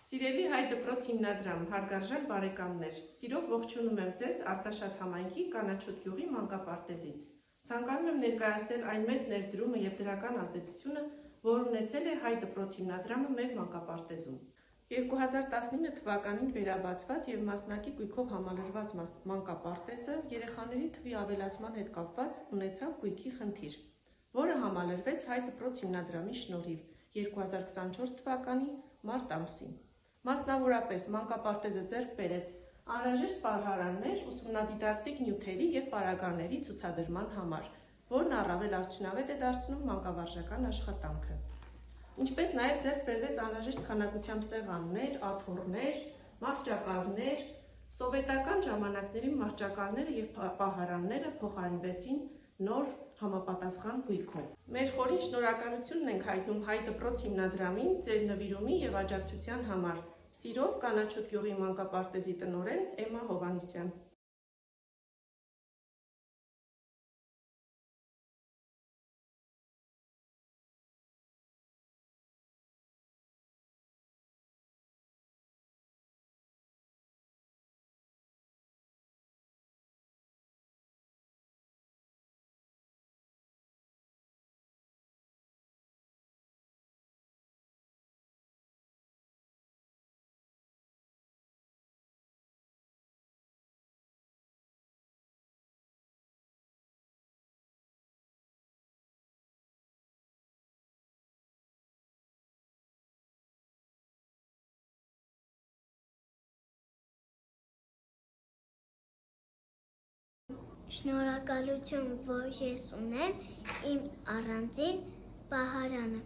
Սիրելի հայ դպրոց հիմնադրամ, հարգարժան բարեկամներ, սիրով ողջունում եմ ձեզ Արտաշատ համայնքի Կանաչոտ գյուղի մանկապարտեզից։ Ցանկանում եմ ներկայացնել այն մեծ ներդրումը և դրական ազդեցությունը, որ ունեցել է հայ դպրոց հիմնադրամը մեր մանկապարտեզում։ 2019 թվականին վերաբացված և մասնակի գույքով համալրված մանկապարտեզը երեխաների թվի ավելացման հետ կապված ունեցավ գույքի խնդիր, որը համալրվեց հայ դպրոց հիմնադրամի շնորհիվ 2024 թվականի մարտ ամսին։ Մասնավորապես մանկապարտեզը ձեռք բերեց անհրաժեշտ պահարաններ ուսումնադիդակտիկ նյութերի և պարագաների ցուցադրման համար, որն առավել արդյունավետ է դարձնում մանկավարժական աշխատանքը։ Ինչպես նաև ձեռք բերվեց անհրաժեշտ քանակությամբ սեղաններ, աթոռներ, մահճակալներ, սովետական ժամանակների մահճակալները և պահարանները փոխարինվեցին նոր համապատասխան գույքով։ Մեր խորին շնորհակալությունն ենք հայտնում հայ դպրոց հիմնադրամին ձեր նվիրումի և աջակցության համար։ Սիրով Կանաչոտ գյուղի մանկապարտեզի տնօրեն Էմմա Հովհաննիսյան։ Շնորհակալություն, որ ես ունեմ իմ առանձին պահարանը։